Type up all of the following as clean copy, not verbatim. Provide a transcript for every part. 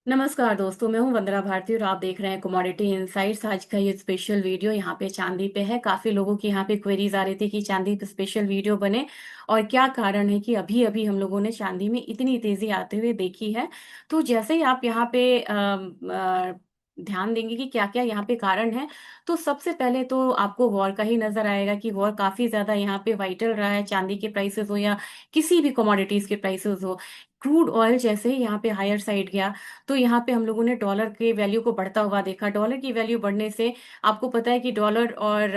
नमस्कार दोस्तों, मैं हूं वंदना भारती और आप देख रहे हैं कमोडिटी इनसाइट्स। आज का ये स्पेशल वीडियो यहाँ पे चांदी पे है। काफी लोगों की यहाँ पे क्वेरीज आ रही थी कि चांदी पे स्पेशल वीडियो बने और क्या कारण है कि अभी अभी हम लोगों ने चांदी में इतनी तेजी आते हुए देखी है। तो जैसे ही आप यहाँ पे ध्यान देंगे कि क्या क्या यहाँ पे कारण है, तो सबसे पहले तो आपको वॉर का ही नजर आएगा कि वॉर काफी ज्यादा यहाँ पे वाइटल रहा है। चांदी के प्राइसेस हो या किसी भी कमोडिटीज के प्राइसेस हो, क्रूड ऑयल जैसे ही यहाँ पे हायर साइड गया तो यहाँ पे हम लोगों ने डॉलर के वैल्यू को बढ़ता हुआ देखा। डॉलर की वैल्यू बढ़ने से आपको पता है कि डॉलर और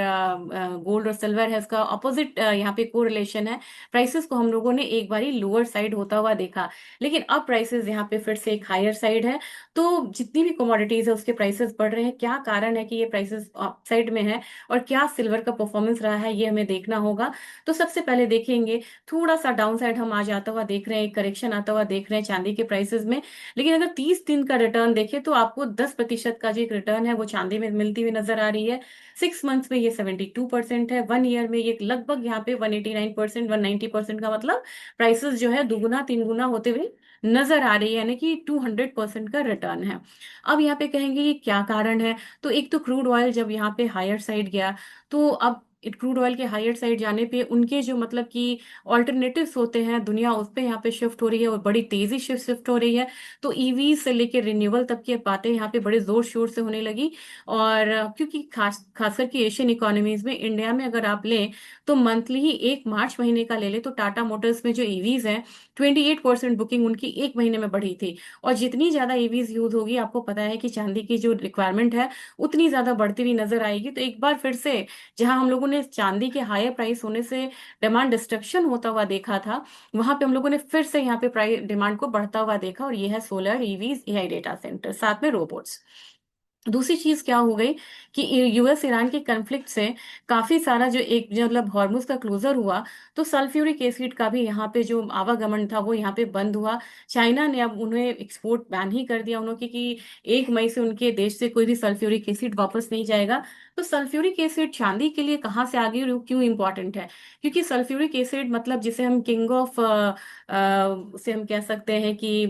गोल्ड और सिल्वर है, उसका ऑपोजिट यहाँ पे कोरिलेशन है। प्राइसेस को हम लोगों ने एक बारी लोअर साइड होता हुआ देखा, लेकिन अब प्राइसेस यहाँ पे फिर से एक हायर साइड है। तो जितनी भी कमोडिटीज है उसके प्राइसेस बढ़ रहे हैं। क्या कारण है कि ये प्राइसेस अप साइड में है और क्या सिल्वर का परफॉर्मेंस रहा है, ये हमें देखना होगा। तो सबसे पहले देखेंगे, थोड़ा सा डाउन साइड हम आ जाता हुआ देख रहे हैं, करेक्शन आता हुआ देख रहे हैं चांदी के प्राइसेस में। लेकिन अगर 30 दिन का रिटर्न देखें तो आपको 10% का जो एक रिटर्न है वो चांदी में मिलती हुई नजर आ रही है। 6 मंथ्स में ये 72% है। 1 ईयर में ये लगभग यहाँ पे 189%, 190% का मतलब प्राइसेस जो है दुगुना तीन गुना होते हुए नजर आ रही है, यानी कि 200% का रिटर्न है। अब यहाँ पे कहेंगे कि क्या कारण है, तो एक तो क्रूड ऑयल जब यहाँ पे हायर साइड गया, तो अब क्रूड ऑयल के हायर साइड जाने पे उनके जो मतलब कि ऑल्टरनेटिव्स होते हैं, दुनिया उस पे यहाँ पे शिफ्ट हो रही है और बड़ी तेजी से शिफ्ट हो रही है। तो ईवी से लेके रिन्यूएबल तक की बातें यहाँ पे बड़े जोर शोर से होने लगी। और क्योंकि खासकर कि एशियन इकोनॉमीज में, इंडिया में अगर आप लें तो मंथली ही एक मार्च महीने का ले ले तो टाटा मोटर्स में जो ईवीज हैं, 28% बुकिंग उनकी एक महीने में बढ़ी थी। और जितनी ज्यादा ईवीज यूज होगी, आपको पता है कि चांदी की जो रिक्वायरमेंट है उतनी ज्यादा बढ़ती हुई नजर आएगी। तो एक बार फिर से जहां हम लोगों ने चांदी के हायर प्राइस होने से डिमांड डिस्ट्रक्शन होता हुआ देखा था, वहां पे हम लोगों ने फिर से यहाँ पे प्राइस डिमांड को बढ़ता हुआ देखा। और ये है solar, EVs, AI data centre, साथ में रोबोट्स। दूसरी चीज क्या हो गई कि यूएस ईरान के कन्फ्लिक्ट से काफी सारा जो एक जो मतलब हॉर्मुज का क्लोजर हुआ, तो सल्फ्यूरिक एसिड का भी यहाँ पे जो आवागमन था वो यहाँ पे बंद हुआ। चाइना ने अब उन्हें एक्सपोर्ट बैन ही कर दिया उन्होंने कि 1 मई से उनके देश से कोई भी सल्फ्यूरिक एसिड वापस नहीं जाएगा। तो सल्फ्यूरिक एसिड चांदी के लिए कहाँ से आ गई और क्यों इंपॉर्टेंट है? क्योंकि सल्फ्यूरिक एसिड मतलब जिसे हम किंग ऑफ उसे हम कह सकते हैं कि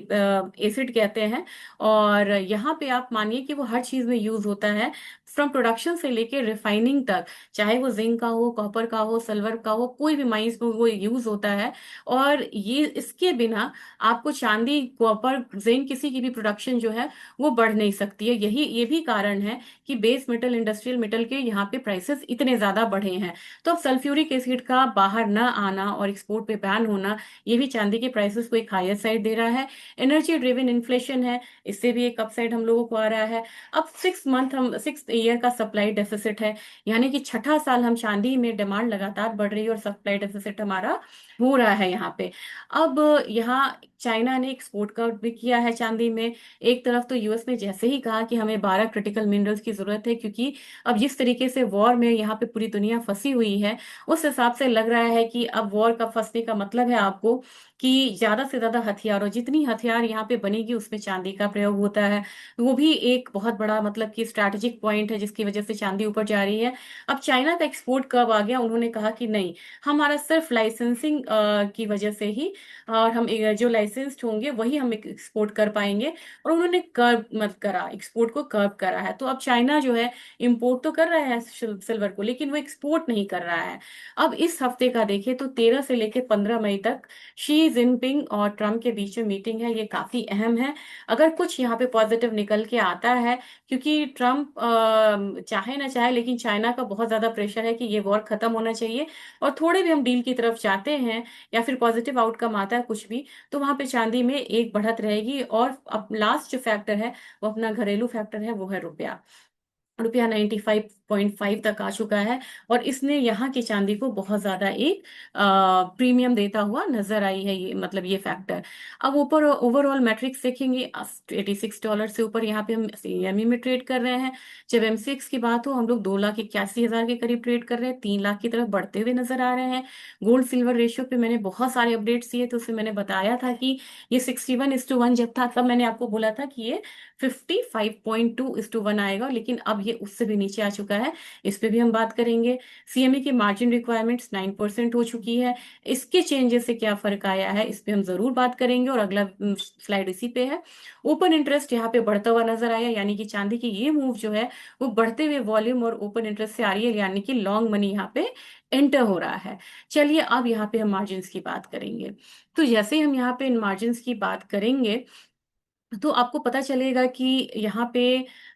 एसिड कहते हैं। और यहाँ पे आप मानिए कि वो हर चीज में यूज होता है, फ्रॉम प्रोडक्शन से लेके रिफाइनिंग तक। चाहे वो जिंक का हो, कॉपर का हो, सिल्वर का हो, कोई भी माइंस में वो यूज होता है। और ये इसके बिना आपको चांदी, कॉपर, जिंक किसी की भी प्रोडक्शन जो है वो बढ़ नहीं सकती है। यही ये भी कारण है कि बेस मेटल, इंडस्ट्रियल मेटल के यहाँ पे प्राइसेस इतने ज्यादा बढ़े हैं। तो अब सल्फ्यूरिक एसिड का बाहर न आना और एक्सपोर्ट पे बैन होना, ये भी चांदी के प्राइसेस को एक हायर साइड दे रहा है। एनर्जी ड्रिवन इन्फ्लेशन है, इससे भी एक अपसाइड हम लोगों को आ रहा है। अब 6 मंथ, हम 6 ईयर का सप्लाई डेफिसिट है, यानी कि छठा साल हम चांदी में डिमांड लगातार बढ़ रही है और सप्लाई डेफिसिट हमारा हो रहा है यहाँ पे। अब यहाँ चाइना ने एक्सपोर्ट कट भी किया है चांदी में। एक तरफ तो यूएस ने जैसे ही कहा कि हमें 12 क्रिटिकल मिनरल्स की जरूरत है, क्योंकि अब जिस तरीके से वॉर में यहाँ पे पूरी दुनिया फंसी हुई है, उस हिसाब से लग रहा है कि अब वॉर का फंसने का मतलब है आपको कि ज्यादा से ज्यादा हथियार, और जितनी हथियार यहाँ पे बनेगी उसमें चांदी का प्रयोग होता है। वो भी एक बहुत बड़ा मतलब कि स्ट्रैटेजिक पॉइंट है जिसकी वजह से चांदी ऊपर जा रही है। अब चाइना का एक्सपोर्ट कब आ गया? उन्होंने कहा कि नहीं, हमारा सिर्फ लाइसेंसिंग की वजह से ही, और हम जो लाइसेंस्ड होंगे वही हम एक्सपोर्ट कर पाएंगे। और उन्होंने कर्व मत करा, एक्सपोर्ट को कर्व करा है। तो अब चाइना जो है इंपोर्ट तो कर रहा है सिल्वर को, लेकिन वो एक्सपोर्ट नहीं कर रहा है। अब इस हफ्ते का देखें तो 13 से लेकर 15 मई तक शी जिनपिंग और ट्रम्प के बीच में मीटिंग है। ये काफी अहम है। अगर कुछ यहाँ पे पॉजिटिव निकल के आता है, क्योंकि ट्रम्प चाहे ना चाहे लेकिन चाइना का बहुत ज्यादा प्रेशर है कि ये वॉर खत्म होना चाहिए, और थोड़े भी हम डील की तरफ जाते हैं या फिर पॉजिटिव आउटकम आता है कुछ भी, तो वहां पे चांदी में एक बढ़त रहेगी। और अब लास्ट जो फैक्टर है वो अपना घरेलू फैक्टर है, वो है रुपया। रुपया 95.5 तक आ चुका है, और इसने यहाँ की चांदी को बहुत ज्यादा एक प्रीमियम देता हुआ नजर आई है, ये मतलब ये फैक्टर। अब ऊपर ओवरऑल मैट्रिक्स देखेंगे, $86 से ऊपर यहाँ पे हम सीएमई में ट्रेड कर रहे हैं। जब एमसीएक्स की बात हो, हम लोग 2,81,000 के करीब ट्रेड कर रहे हैं, 3 लाख की तरफ बढ़ते हुए नजर आ रहे हैं। गोल्ड सिल्वर रेशियो पे मैंने बहुत सारे अपडेट्स दिए, तो उसमें मैंने बताया था कि ये 61:1 जब था, तब मैंने आपको बोला था कि ये 55.2:1 आएगा, लेकिन अब ये देखेंगे उससे भी नीचे आ चुका है, इस पे भी हम बात करेंगे। सीएमई की मार्जिन रिक्वायरमेंट्स 9% हो चुकी है, इसके चेंजेस से क्या फर्क आया है इस पे हम जरूर बात करेंगे। और अगला स्लाइड इसी पे है। ओपन इंटरेस्ट यहाँ पे बढ़ता हुआ नजर आया, यानी कि चांदी की ये मूव जो है वो बढ़ते हुए वॉल्यूम और ओपन इंटरेस्ट से आ रही है, यानी कि लॉन्ग मनी यहाँ पे एंटर हो रहा है। चलिए अब यहाँ पे हम मार्जिन्स की बात करेंगे। तो जैसे हम यहाँ पे इन मार्जिन्स की बात करेंगे तो आपको पता चलेगा कि यहाँ पे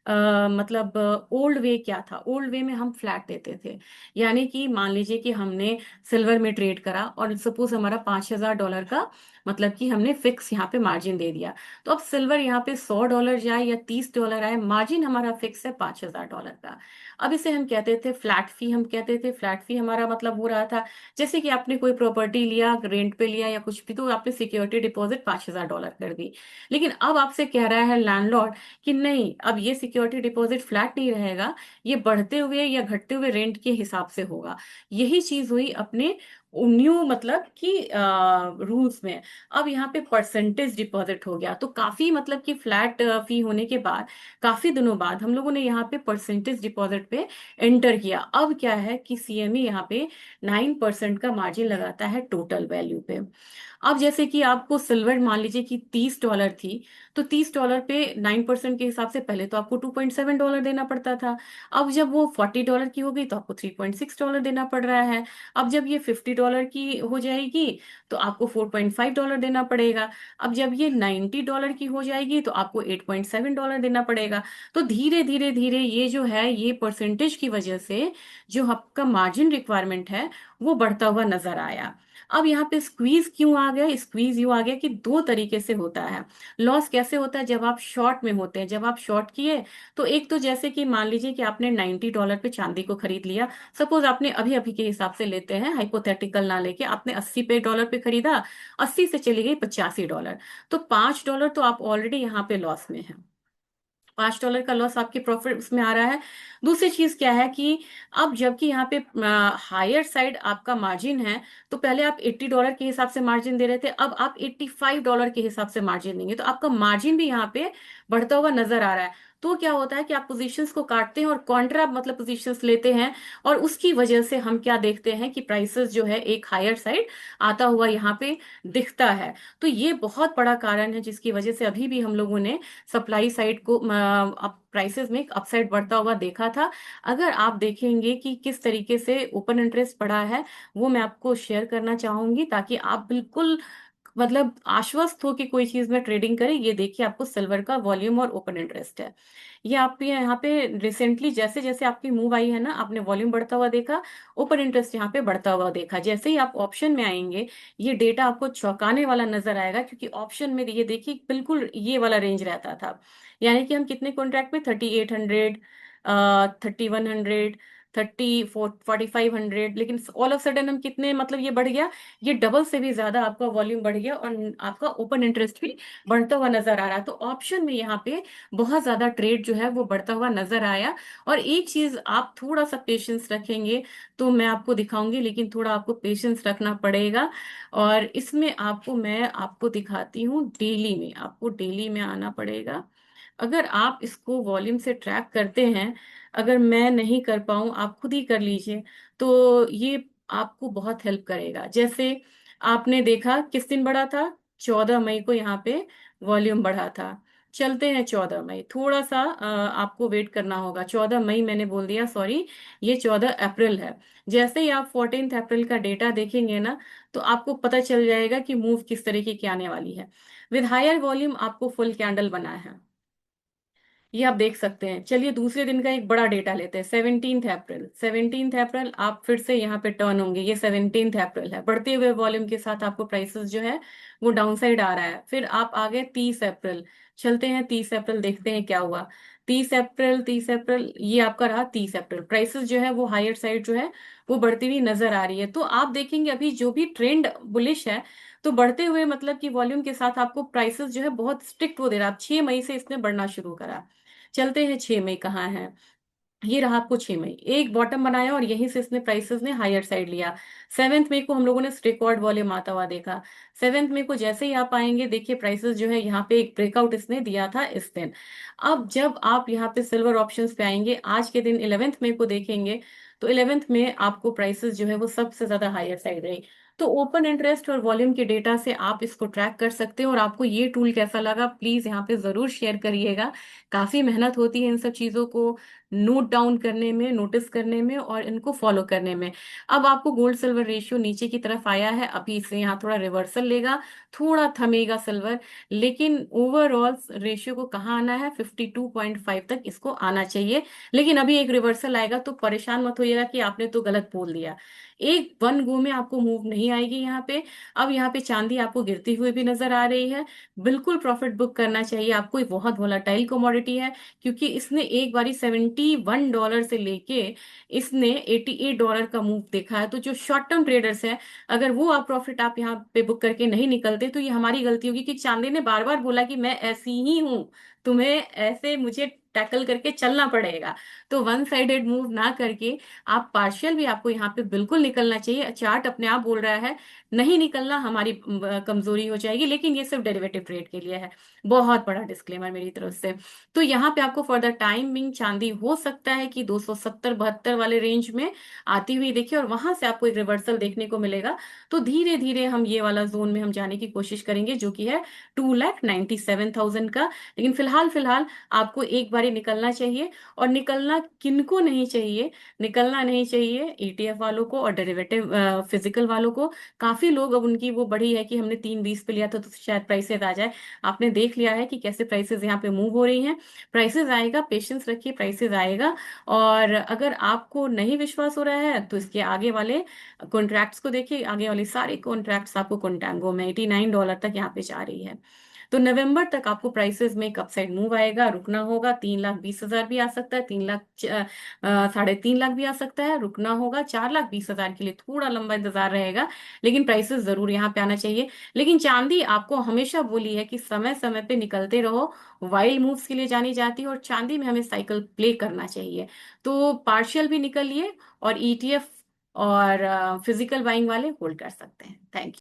मतलब ओल्ड वे क्या था। ओल्ड वे में हम फ्लैट देते थे, यानी कि मान लीजिए कि हमने सिल्वर में ट्रेड करा और सपोज हमारा $5,000 का मतलब कि हमने फिक्स यहाँ पे मार्जिन दे दिया। तो अब सिल्वर यहाँ पे $100 जाए या $30 आए, मार्जिन हमारा फिक्स है $5,000 का। अब इसे हम कहते थे फ्लैट फी। हम कहते थे फ्लैट फी, हमारा मतलब हो रहा था जैसे कि आपने कोई प्रॉपर्टी लिया, रेंट पे लिया या कुछ भी, तो आपने सिक्योरिटी डिपॉजिट $5,000 कर दी। लेकिन अब आपसे कह रहा है लैंडलॉर्ड कि नहीं, अब ये सिक्योरिटी डिपॉजिट फ्लैट नहीं रहेगा, ये बढ़ते हुए या घटते हुए रेंट के हिसाब से होगा। यही चीज हुई अपने न्यू मतलब कि रूल्स में। अब यहाँ पे परसेंटेज डिपॉजिट हो गया, तो काफी मतलब कि फ्लैट फी होने के बाद काफी दिनों बाद हम लोगों ने यहाँ पे परसेंटेज डिपॉजिट पे एंटर किया। अब क्या है कि सीएमई यहाँ पे 9% का मार्जिन लगाता है टोटल वैल्यू पे। अब जैसे कि आपको सिल्वर मान लीजिए कि $30 थी, तो $30 पे 9% के हिसाब से पहले तो आपको $2.7 देना पड़ता था। अब जब वो $40 की हो गई तो आपको $3.6 देना पड़ रहा है। अब जब ये $50 की हो जाएगी तो आपको $4.5 देना पड़ेगा। अब जब ये $90 की हो जाएगी तो आपको $8.7 देना पड़ेगा। तो धीरे धीरे धीरे ये जो है ये परसेंटेज की वजह से जो आपका मार्जिन रिक्वायरमेंट है वो बढ़ता हुआ नजर आया। अब यहाँ पे स्क्वीज क्यों आ गया? स्क्वीज यूं आ गया कि दो तरीके से होता है। लॉस कैसे होता है? जब आप शॉर्ट में होते हैं, जब आप शॉर्ट किए तो एक तो जैसे कि मान लीजिए कि आपने $90 पे चांदी को खरीद लिया। सपोज आपने अभी अभी के हिसाब से लेते हैं, हाइपोथेटिकल ना लेके, आपने 80 डॉलर पे खरीदा, 80 से चली गई $85, तो $5 तो आप ऑलरेडी यहाँ पे लॉस में है। $5 का लॉस आपके प्रॉफिट उसमें आ रहा है। दूसरी चीज क्या है कि अब जबकि यहाँ पे हायर साइड आपका मार्जिन है, तो पहले आप $80 के हिसाब से मार्जिन दे रहे थे, अब आप $85 के हिसाब से मार्जिन देंगे, तो आपका मार्जिन भी यहाँ पे बढ़ता हुआ नजर आ रहा है। तो क्या होता है कि आप पोजीशंस को काटते हैं और कॉन्ट्रा मतलब पोजीशंस लेते हैं, और उसकी वजह से हम क्या देखते हैं कि प्राइसेस जो है एक हायर साइड आता हुआ यहाँ पे दिखता है। तो ये बहुत बड़ा कारण है जिसकी वजह से अभी भी हम लोगों ने सप्लाई साइड को अब प्राइसेस में अपसाइड बढ़ता हुआ देखा था। अगर आप देखेंगे कि किस तरीके से ओपन इंटरेस्ट बढ़ा है, वो मैं आपको शेयर करना चाहूंगी ताकि आप बिल्कुल मतलब आश्वस्त हो कि कोई चीज में ट्रेडिंग करें। ये देखिए आपको सिल्वर का वॉल्यूम और ओपन इंटरेस्ट है। ये आप यहाँ पे रिसेंटली जैसे जैसे आपकी मूव आई है ना, आपने वॉल्यूम बढ़ता हुआ देखा, ओपन इंटरेस्ट यहाँ पे बढ़ता हुआ देखा। जैसे ही आप ऑप्शन में आएंगे ये डेटा आपको चौंकाने वाला नजर आएगा, क्योंकि ऑप्शन में ये देखिए बिल्कुल ये वाला रेंज रहता था। यानी कि हम कितने कॉन्ट्रैक्ट में 3800, 3100, 4500, लेकिन ऑल ऑफ सडन हम कितने मतलब ये बढ़ गया, ये डबल से भी ज्यादा आपका वॉल्यूम बढ़ गया और आपका ओपन इंटरेस्ट भी बढ़ता हुआ नजर आ रहा है। तो ऑप्शन में यहाँ पे बहुत ज्यादा ट्रेड जो है वो बढ़ता हुआ नजर आया। और एक चीज आप थोड़ा सा पेशेंस रखेंगे तो मैं आपको दिखाऊंगी, लेकिन थोड़ा आपको पेशेंस रखना पड़ेगा। और इसमें मैं आपको दिखाती हूँ डेली में, आपको डेली में आना पड़ेगा। अगर आप इसको वॉल्यूम से ट्रैक करते हैं, अगर मैं नहीं कर पाऊँ आप खुद ही कर लीजिए, तो ये आपको बहुत हेल्प करेगा। जैसे आपने देखा किस दिन बढ़ा था, 14 मई को यहाँ पे वॉल्यूम बढ़ा था। चलते हैं 14 मई, थोड़ा सा आपको वेट करना होगा। 14 मई मैंने बोल दिया, सॉरी, ये 14 अप्रैल है। जैसे ही आप 14 अप्रैल का डेटा देखेंगे ना, तो आपको पता चल जाएगा कि मूव किस तरीके की आने वाली है। विद हायर वॉल्यूम आपको फुल कैंडल बना है, ये आप देख सकते हैं। चलिए दूसरे दिन का एक बड़ा डेटा लेते हैं, 17 अप्रैल। 17 अप्रैल आप फिर से यहाँ पे टर्न होंगे, ये 17 अप्रैल है। बढ़ते हुए वॉल्यूम के साथ आपको प्राइसेस जो है वो डाउन साइड आ रहा है। फिर आप आ गए 30 अप्रैल। चलते हैं 30 अप्रैल, देखते हैं क्या हुआ। 30 अप्रैल, 30 अप्रैल, ये आपका रहा 30 अप्रैल। प्राइसेस जो है वो हायर साइड जो है वो बढ़ती हुई नजर आ रही है। तो आप देखेंगे अभी जो भी ट्रेंड बुलिश है, तो बढ़ते हुए मतलब कि वॉल्यूम के साथ आपको प्राइसेस जो है बहुत स्ट्रिक्ट वो दे रहा है। अब 6 मई से इसने बढ़ना शुरू करा। चलते हैं 6 मई कहाँ है। ये रहा आपको 6 मई, एक बॉटम बनाया और यहीं से इसने प्राइसेस ने हायर साइड लिया। 7 मई को हम लोगों ने रिकॉर्ड वॉल्यूम आता हुआ देखा। 7 मई को जैसे ही आप आएंगे, देखिए प्राइसेस जो है यहाँ पे एक ब्रेकआउट इसने दिया था इस दिन। अब जब आप यहाँ पे सिल्वर ऑप्शंस पे आएंगे, आज के दिन 11 मई को देखेंगे, तो 11 में आपको प्राइसेस जो है वो सबसे ज्यादा हायर साइड रही। तो ओपन इंटरेस्ट और वॉल्यूम के डेटा से आप इसको ट्रैक कर सकते हो। और आपको ये टूल कैसा लगा, प्लीज यहाँ पे जरूर शेयर करिएगा। काफी मेहनत होती है इन सब चीजों को नोट डाउन करने में, नोटिस करने में और इनको फॉलो करने में। अब आपको गोल्ड सिल्वर रेशियो नीचे की तरफ आया है, अभी इसे यहाँ थोड़ा रिवर्सल लेगा, थोड़ा थमेगा सिल्वर, लेकिन ओवरऑल रेशियो को कहाँ आना है, 52.5 तक इसको आना चाहिए। लेकिन अभी एक रिवर्सल आएगा तो परेशान मत होइएगा कि आपने तो गलत बोल दिया। एक वन गो में आपको मूव नहीं आएगी यहाँ पे। अब यहाँ पे चांदी आपको गिरती हुई भी नजर आ रही है। बिल्कुल प्रॉफिट बुक करना चाहिए आपको, ये बहुत वोलाटाइल कमोडिटी है, क्योंकि इसने एक बारी $71 से लेके इसने $88 का मूव देखा है। तो जो शॉर्ट टर्म ट्रेडर्स हैं, अगर वो आप प्रॉफिट आप यहाँ पे बुक करके नहीं निकलते, तो ये हमारी गलती होगी कि चांदी ने बार बार बोला कि मैं ऐसी ही हूं, तुम्हें ऐसे मुझे टैकल करके चलना पड़ेगा। तो वन साइडेड मूव ना करके आप पार्शियल भी आपको यहाँ पे बिल्कुल निकलना चाहिए। चार्ट अपने आप बोल रहा है नहीं निकलना हमारी कमजोरी हो जाएगी, लेकिन ये सिर्फ डेरिवेटिव ट्रेड के लिए है। बहुत बड़ा डिस्क्लेमर मेरी तरफ से। तो यहाँ पे आपको फॉर द टाइम बिंग चांदी हो सकता है कि 270-72 वाले रेंज में आती हुई देखिए, और वहां से आपको एक रिवर्सल देखने को मिलेगा। तो धीरे धीरे हम ये वाला जोन में हम जाने की कोशिश करेंगे, जो कि है 2,97,000 का। लेकिन फिलहाल फिलहाल आपको एक बारी निकलना चाहिए। और निकलना किनको नहीं चाहिए, निकलना नहीं चाहिए ETF वालों को और डेरिवेटिव फिजिकल वालों को। काफी लोग अब उनकी वो बढ़ी है कि हमने 3.20 पे लिया था तो शायद प्राइसेस आ जाए। आपने देख लिया है कि कैसे प्राइसेस यहाँ पे मूव हो रही हैं। प्राइसेस आएगा, पेशेंस रखिए, प्राइसेस आएगा। और अगर आपको नहीं विश्वास हो रहा है तो इसके आगे वाले कॉन्ट्रैक्ट्स को देखिए, आगे वाले सारे कॉन्ट्रैक्ट्स आपको कंटांगो में $89 तक यहाँ पे जा रही है। तो नवंबर तक आपको प्राइसेस में एक अपसाइड मूव आएगा, रुकना होगा। 3,20,000 भी आ सकता है, 3,03,00,000 भी आ सकता है, रुकना होगा। 4,20,000 के लिए थोड़ा लंबा इंतजार रहेगा, लेकिन प्राइसेस जरूर यहाँ पे आना चाहिए। लेकिन चांदी आपको हमेशा बोली है कि समय समय पे निकलते रहो, वाइल्ड मूव्स के लिए जानी जाती है, और चांदी में हमें साइकिल प्ले करना चाहिए। तो पार्शियल भी निकलिए, और ETF और फिजिकल बाइंग वाले होल्ड कर सकते हैं। Thank you.